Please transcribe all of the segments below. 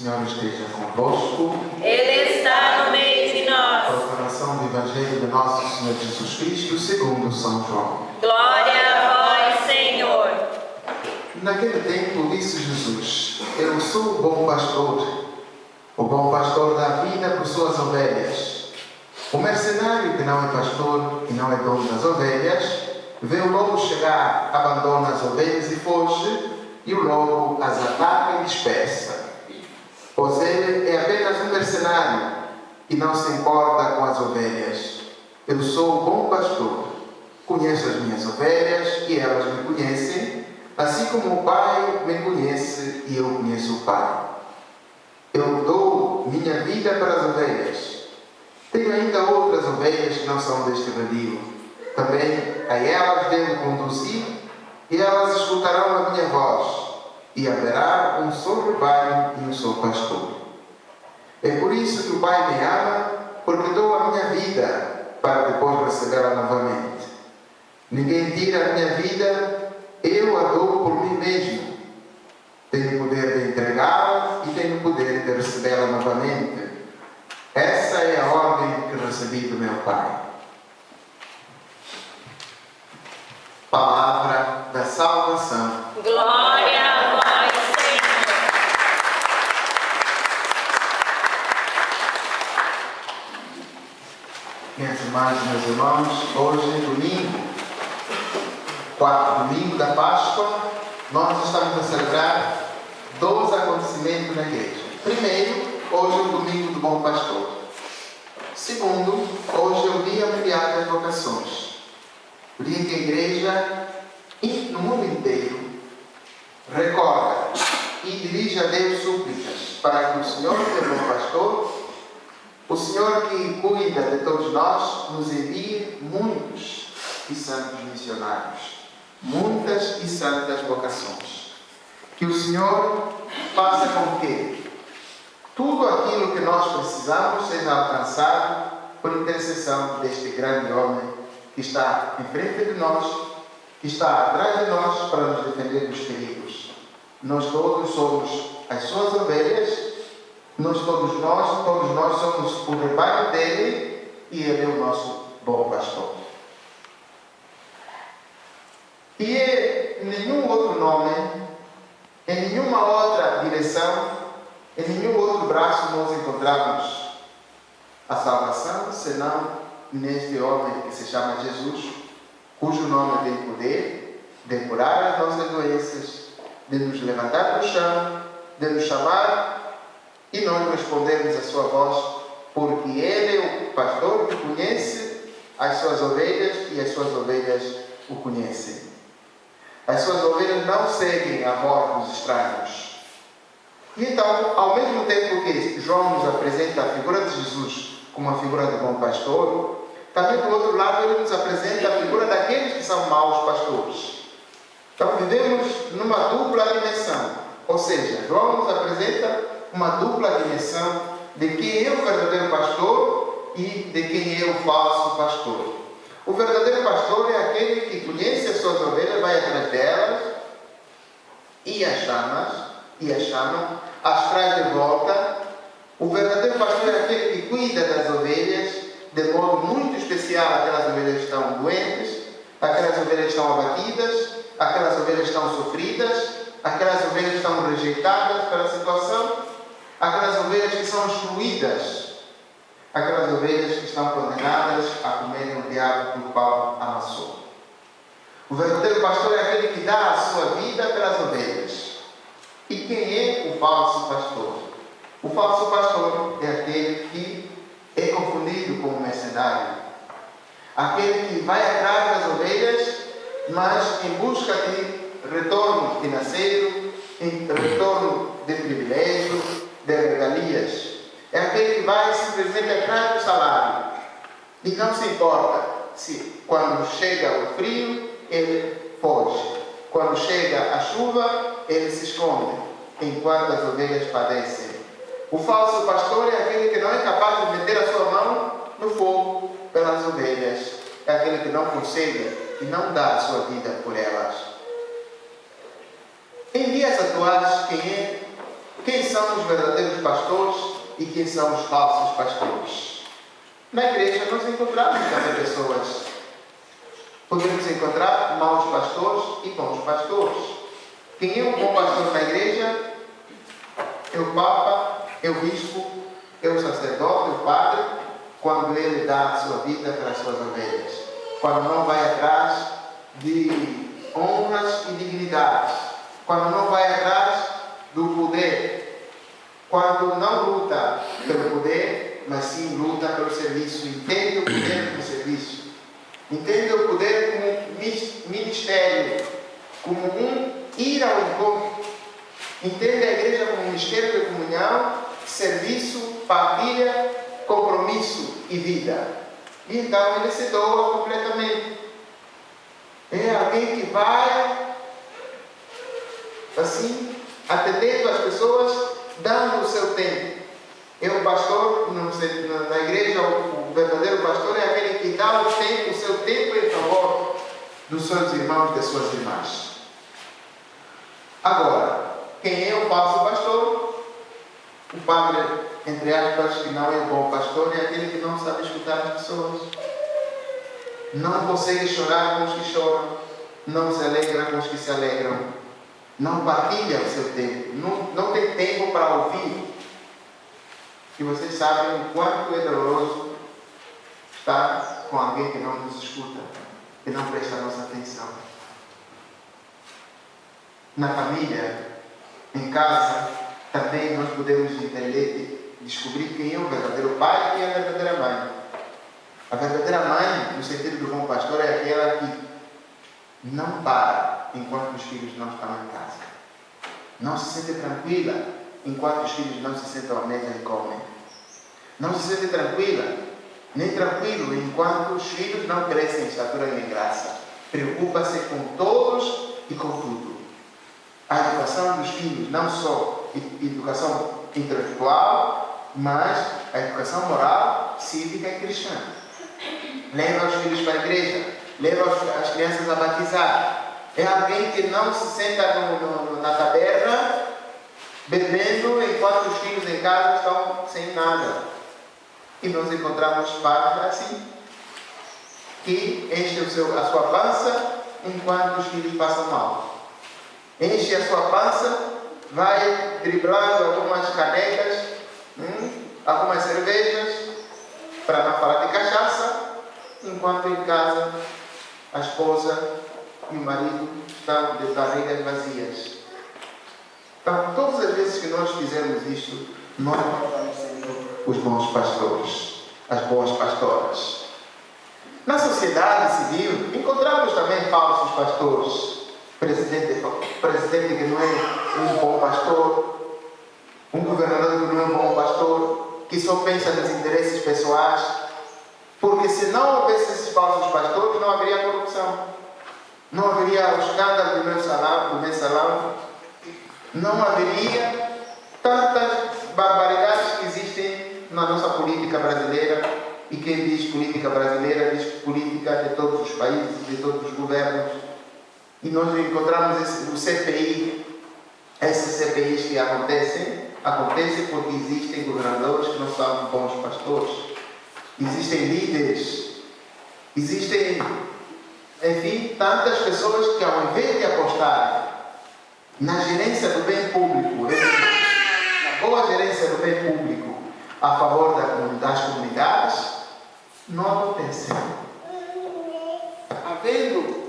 Senhor esteja convosco. Ele está no meio de nós. Proclamação do Evangelho de Nosso Senhor Jesus Cristo segundo São João. Glória a vós, Senhor. Naquele tempo disse Jesus: Eu sou o bom pastor. O bom pastor dá vida por suas ovelhas. O mercenário que não é pastor e não é dono das ovelhas, vê o lobo chegar, abandona as ovelhas e foge, e o lobo as ataca e dispersa. Pois ele é apenas um mercenário e não se importa com as ovelhas. Eu sou o bom pastor. Conheço as minhas ovelhas e elas me conhecem, assim como o Pai me conhece e eu conheço o Pai. Eu dou minha vida para as ovelhas. Tenho ainda outras ovelhas que não são deste redil. Também a elas devo conduzir e elas escutarão a minha voz. E haverá um só rebanho e um só pastor. É por isso que o Pai me ama, porque dou a minha vida para depois recebê-la novamente. Ninguém tira a minha vida, eu a dou por mim mesmo. Tenho poder de entregá-la e tenho poder de recebê-la novamente. Essa é a ordem que recebi do meu Pai. Palavra da salvação. Glória a vós, Senhor. Minhas irmãs e meus irmãos, hoje é domingo, quarto domingo da Páscoa, nós estamos a celebrar 12 acontecimentos na igreja. Primeiro, hoje é o domingo do Bom Pastor. Segundo, hoje é o Dia Mundial das Vocações. O dia que a igreja, no mundo inteiro, recorda e dirige a Deus súplicas para que o Senhor, que é bom pastor, o Senhor que cuida de todos nós, nos envie muitos e santos missionários, muitas e santas vocações. Que o Senhor faça com que tudo aquilo que nós precisamos seja alcançado por intercessão deste grande homem que está em frente de nós, que está atrás de nós para nos defender dos perigos. Nós todos somos as suas ovelhas, todos nós somos o rebanho dele e ele é o nosso bom pastor. E em nenhum outro nome, em nenhuma outra direção, em nenhum outro braço nós encontramos a salvação, senão neste homem que se chama Jesus, cujo nome tem poder de curar as nossas doenças, de nos levantar do chão, de nos chamar e nós respondermos a sua voz, porque ele é o pastor que conhece as suas ovelhas e as suas ovelhas o conhecem. As suas ovelhas não seguem a voz dos estranhos. E então, ao mesmo tempo que João nos apresenta a figura de Jesus como uma figura de bom pastor, também do outro lado ele nos apresenta a figura daqueles que são maus pastores. Então vivemos numa dupla dimensão, ou seja, João nos apresenta uma dupla dimensão de quem é o verdadeiro pastor e de quem é o falso pastor. O verdadeiro pastor é aquele que conhece as suas ovelhas, vai atrás delas e as chama, as traz de volta. O verdadeiro pastor é aquele que cuida das ovelhas de modo muito especial. Aquelas ovelhas que estão doentes, aquelas ovelhas que estão abatidas, aquelas ovelhas que estão sofridas, aquelas ovelhas que estão rejeitadas pela situação, aquelas ovelhas que são excluídas, aquelas ovelhas que estão condenadas a comerem o diabo do qual amassou. O verdadeiro pastor é aquele que dá a sua vida pelas ovelhas. E quem é o falso pastor? O falso pastor é aquele que é confundido com o mercenário. Aquele que vai atrás das ovelhas, mas em busca de retorno financeiro, em retorno de privilégio, de regalias. É aquele que vai simplesmente atrás do salário. E não se importa se quando chega o frio, ele foge. Quando chega a chuva, ele se esconde, enquanto as ovelhas padecem. O falso pastor é aquele que não é capaz de meter a sua mão no fogo pelas ovelhas. É aquele que não consegue e não dá a sua vida por elas. Em dias atuais, quem é quem são os verdadeiros pastores e quem são os falsos pastores. Na igreja nós encontramos também pessoas. Podemos encontrar maus pastores e bons pastores. Quem é um bom pastor na igreja é o Papa, é o Bispo, é o sacerdote, é o Padre, quando ele dá a sua vida para as suas ovelhas. Quando não vai atrás de honras e dignidades. Quando não vai atrás do poder. Quando não luta pelo poder, mas sim luta pelo serviço. Entende o poder como serviço. Entende o poder como ministério. Como ir ao encontro. Entende a igreja como um mistério de comunhão, serviço, partilha, compromisso e vida. E então ele se doa completamente. É alguém que vai assim, atendendo as pessoas, dando o seu tempo. É o pastor, na igreja, o verdadeiro pastor é aquele que dá o seu tempo em favor dos seus irmãos e das suas irmãs. Agora, quem é o falso pastor? O padre, entre aspas, que não é bom pastor, é aquele que não sabe escutar as pessoas. Não consegue chorar com os que choram. Não se alegra com os que se alegram. Não partilha o seu tempo. Não tem tempo para ouvir. E vocês sabem o quanto é doloroso estar com alguém que não nos escuta, que não presta a nossa atenção. Na família, em casa, também nós podemos entender, descobrir quem é o verdadeiro pai e quem é a verdadeira mãe. A verdadeira mãe, no sentido do bom pastor, é aquela que não para enquanto os filhos não estão em casa. Não se sente tranquila enquanto os filhos não se sentam à mesa e comem. Não se sente tranquila, nem tranquilo enquanto os filhos não crescem em estatura e em graça. Preocupa-se com todos e com tudo. A educação dos filhos, não só educação intelectual, mas a educação moral, cívica e cristã. Leva os filhos para a igreja, leva as crianças a batizar. É alguém que não se senta na taberna bebendo enquanto os filhos em casa estão sem nada. E nós encontramos pais assim, que enchem a sua pança enquanto os filhos passam mal. Enche a sua pança, vai driblando algumas canecas, algumas cervejas, para não falar de cachaça, enquanto em casa a esposa e o marido estão de barrigas vazias. Então, todas as vezes que nós fizermos isto, nós não estamos sendo os bons pastores, as boas pastoras. Na sociedade civil, encontramos também falsos pastores. Presidente que não é um bom pastor, um governador que não é um bom pastor, que só pensa nos interesses pessoais, porque se não houvesse esses falsos pastores, não haveria corrupção, não haveria o escândalo do mensalão, não haveria tantas barbaridades que existem na nossa política brasileira, e quem diz política brasileira diz política de todos os países, de todos os governos. E nós encontramos o CPI, esses CPIs que acontecem porque existem governadores que não são bons pastores, existem líderes, existem, enfim, tantas pessoas que ao invés de apostarem na gerência do bem público, na boa gerência do bem público a favor das comunidades, não acontece.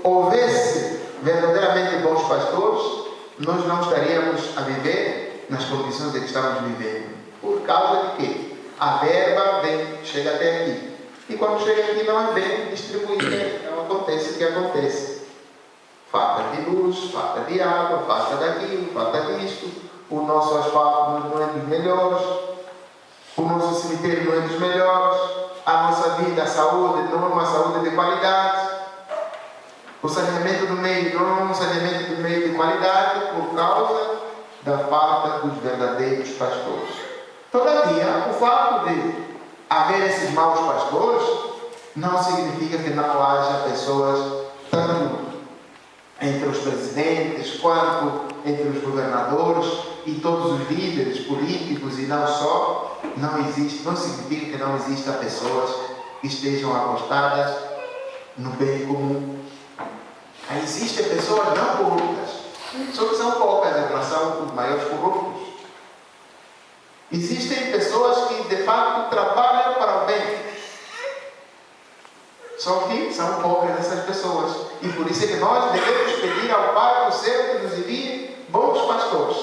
Houvesse verdadeiramente bons pastores, nós não estaríamos a viver nas condições em que estamos vivendo. Por causa de quê? A verba chega até aqui. E quando chega aqui não é bem distribuída. Então acontece o que acontece. Falta de luz, falta de água, falta daquilo, falta disto. O nosso asfalto não é dos melhores. O nosso cemitério não é dos melhores. A nossa vida, a saúde, não é uma saúde de qualidade. O saneamento do meio não é um saneamento do meio de qualidade por causa da falta dos verdadeiros pastores. Todavia, o fato de haver esses maus pastores não significa que não haja pessoas tanto entre os presidentes, quanto entre os governadores e todos os líderes políticos e não só, não significa que não existam pessoas que estejam apostadas no bem comum. Existem pessoas não corruptas, só que são poucas em relação aos maiores corruptos. Existem pessoas que de fato trabalham para o bem. Só que são poucas essas pessoas. E por isso é que nós devemos pedir ao Pai do céu que nos envie bons pastores.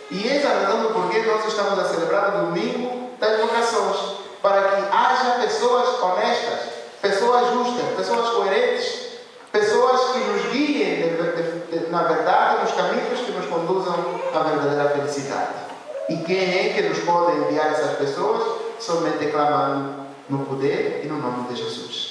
E eis a razão do porquê nós estamos a celebrar o domingo das vocações. Para que haja pessoas honestas, pessoas justas, pessoas coerentes, pessoas que nos guiem, na verdade, nos caminhos que nos conduzam à verdadeira felicidade. E quem é que nos pode enviar essas pessoas? Somente clamando no poder e no nome de Jesus.